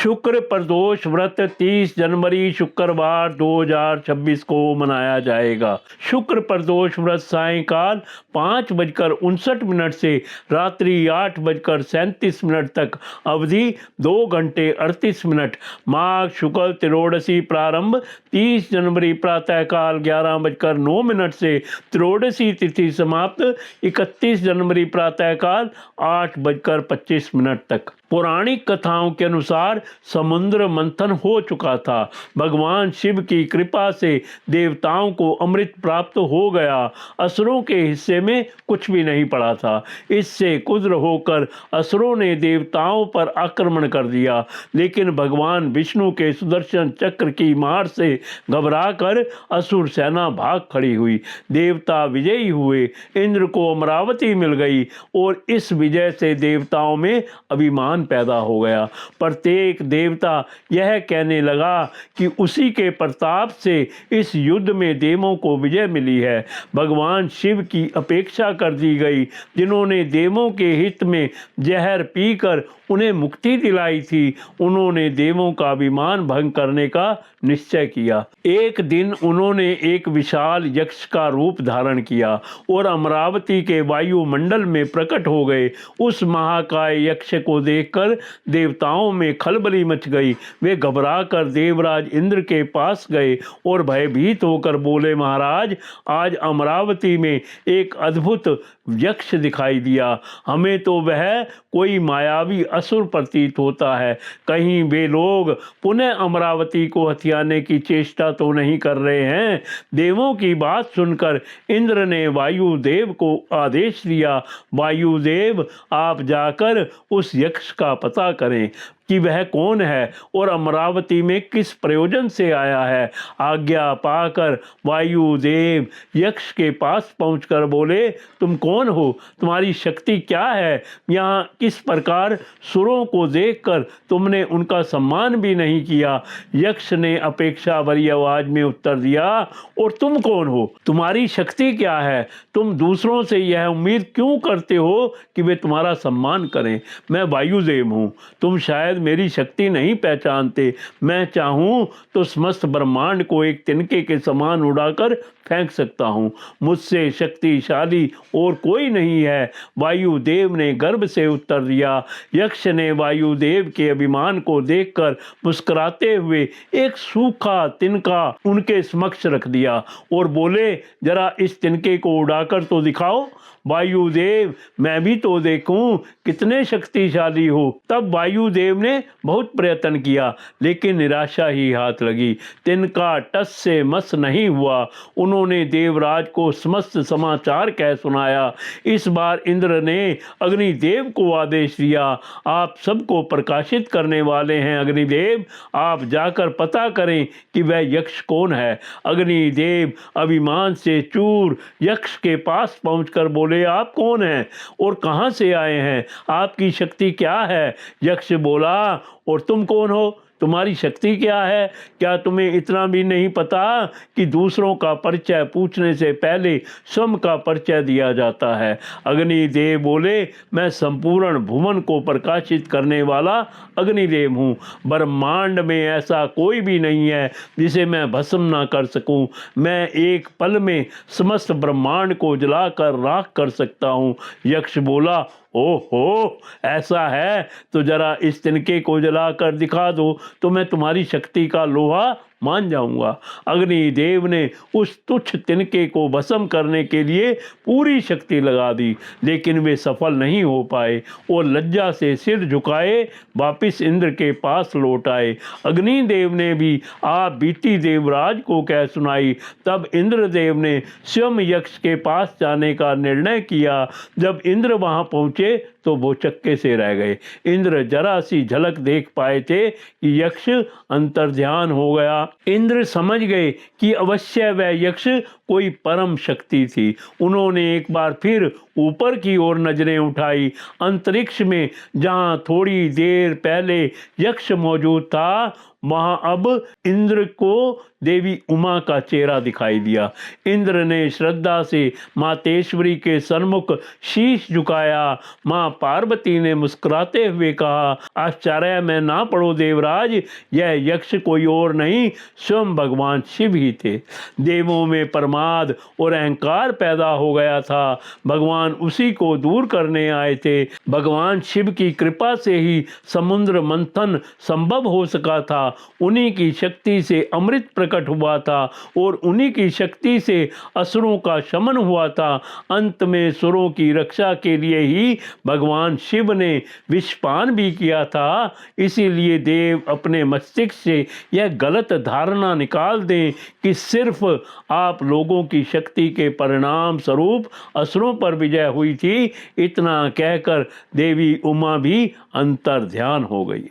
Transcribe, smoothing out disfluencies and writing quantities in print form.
शुक्र प्रदोष व्रत 30 जनवरी शुक्रवार 2026 को मनाया जाएगा। शुक्र प्रदोष व्रत सायंकाल 5:59 से रात्रि 8:37 तक, अवधि 2 घंटे 38 मिनट। माघ शुक्ल त्रयोदशी प्रारंभ 30 जनवरी प्रातःकाल 11:09 से, त्रयोदशी तिथि समाप्त 31 जनवरी प्रातःकाल 8:25 तक। पौराणिक कथाओं के अनुसार समुद्र मंथन हो चुका था। भगवान शिव की कृपा से देवताओं को अमृत प्राप्त हो गया। असुरों के हिस्से में कुछ भी नहीं पड़ा था। इससे क्रुद्ध होकर असुरों ने देवताओं पर आक्रमण कर दिया, लेकिन भगवान विष्णु के सुदर्शन चक्र की मार से घबराकर असुर सेना भाग खड़ी हुई। देवता विजयी हुए। इंद्र को अमरावती मिल गई और इस विजय से देवताओं में अभिमान पैदा हो गया। प्रत्येक देवता यह कहने लगा कि उसी के प्रताप से इस युद्ध में देवों को विजय मिली है। भगवान शिव की अपेक्षा कर दी गई, जिन्होंने देवों के हित में जहर पीकर उन्हें मुक्ति दिलाई थी। उन्होंने देवों का अभिमान भंग करने का निश्चय किया। एक दिन उन्होंने एक विशाल यक्ष का रूप धारण किया और अमरावती के वायुमंडल में प्रकट हो गए। उस महाकाय यक्ष को देखकर देवताओं में खलबली मच गई। वे घबराकर देवराज इंद्र के पास गए और भयभीत होकर बोले, महाराज, आज अमरावती में एक अद्भुत यक्ष दिखाई दिया। हमें तो वह कोई मायावी असुर प्रतीत होता है। कहीं वे लोग पुनः अमरावती को हथियाने की चेष्टा तो नहीं कर रहे हैं। देवों की बात सुनकर इंद्र ने वायुदेव को आदेश दिया, वायुदेव, आप जाकर उस यक्ष का पता करें कि वह कौन है और अमरावती में किस प्रयोजन से आया है। आज्ञा पाकर वायुदेव यक्ष के पास पहुंचकर बोले, तुम कौन हो? तुम्हारी शक्ति क्या है? यहाँ किस प्रकार सुरों को देखकर तुमने उनका सम्मान भी नहीं किया। यक्ष ने अपेक्षा भरी आवाज में उत्तर दिया, और तुम कौन हो? तुम्हारी शक्ति क्या है? तुम दूसरों से यह उम्मीद क्यों करते हो कि वे तुम्हारा सम्मान करें? मैं वायुदेव हूँ। तुम शायद मेरी शक्ति नहीं पहचानते। मैं चाहूं तो समस्त ब्रह्मांड को एक तिनके के समान उड़ाकर फेंक सकता हूं। मुझसे शक्तिशाली और कोई नहीं है। वायुदेव ने गर्व से उत्तर दिया। यक्ष ने वायुदेव के अभिमान को देखकर मुस्कुराते हुए एक सूखा तिनका उनके समक्ष रख दिया और बोले, जरा इस तिनके को उड़ाकर तो दिखाओ। वायुदेव, मैं भी तो देखूं कितने शक्तिशाली हो। तब वायुदेव ने बहुत प्रयत्न किया, लेकिन निराशा ही हाथ लगी। तिनका टस से मस नहीं हुआ। उन्होंने देवराज को समस्त समाचार कह सुनाया। इस बार इंद्र ने अग्निदेव को आदेश दिया, आप सबको प्रकाशित करने वाले हैं। अग्निदेव, आप जाकर पता करें कि वह यक्ष कौन है। अग्निदेव अभिमान से चूर यक्ष के पास पहुंचकर बोले, आप कौन हैं और कहां से आए हैं? आपकी शक्ति क्या है? यक्ष बोला, और तुम कौन हो? तुम्हारी शक्ति क्या है? क्या तुम्हें इतना भी नहीं पता कि दूसरों का परिचय पूछने से पहले स्वयं का परिचय दिया जाता है? अग्निदेव बोले, मैं संपूर्ण भुवन को प्रकाशित करने वाला अग्निदेव हूँ। ब्रह्मांड में ऐसा कोई भी नहीं है जिसे मैं भस्म ना कर सकूं। मैं एक पल में समस्त ब्रह्मांड को जलाकर राख कर सकता हूँ। यक्ष बोला, ओहो, ऐसा है तो जरा इस तिनके को जलाकर दिखा दो, तो मैं तुम्हारी शक्ति का लोहा मान जाऊंगा। अग्निदेव ने उस तुच्छ तिनके को भस्म करने के लिए पूरी शक्ति लगा दी, लेकिन वे सफल नहीं हो पाए और लज्जा से सिर झुकाए वापिस इंद्र के पास लौट आए। अग्निदेव ने भी आप बीती देवराज को कह सुनाई। तब इंद्रदेव ने स्वयं यक्ष के पास जाने का निर्णय किया। जब इंद्र वहां पहुंचे तो वो चक्के से रह गए। इंद्र जरा सी झलक देख पाए थे कि यक्ष अंतर्ध्यान हो गया। इंद्र समझ गए कि अवश्य वह यक्ष कोई परम शक्ति थी। उन्होंने एक बार फिर ऊपर की ओर नजरें उठाई। अंतरिक्ष में जहां थोड़ी देर पहले यक्ष मौजूद था, वहां अब इंद्र को देवी उमा का चेहरा दिखाई दिया। इंद्र ने श्रद्धा से मातेश्वरी के सन्मुख शीश झुकाया। मां पार्वती ने मुस्कुराते हुए कहा, आश्चर्य में ना पड़ो देवराज, यह यक्ष कोई और नहीं स्वयं भगवान शिव ही थे। देवों में प्रमाद और अहंकार पैदा हो गया था, भगवान उसी को दूर करने आए थे। भगवान शिव की कृपा से ही समुद्र मंथन संभव हो सका था। उन्हीं की शक्ति से अमृत प्रकट हुआ था और उन्हीं की शक्ति से असुरों का शमन हुआ था। अंत में सुरों की रक्षा के लिए ही भगवान शिव ने विषपान भी किया था। इसीलिए देव अपने मस्तिष्क से यह गलत धारणा निकाल दें कि सिर्फ आप लोगों की शक्ति के परिणाम स्वरूप असुरों पर विजय हुई थी। इतना कहकर देवी उमा भी अंतर ध्यान हो गई।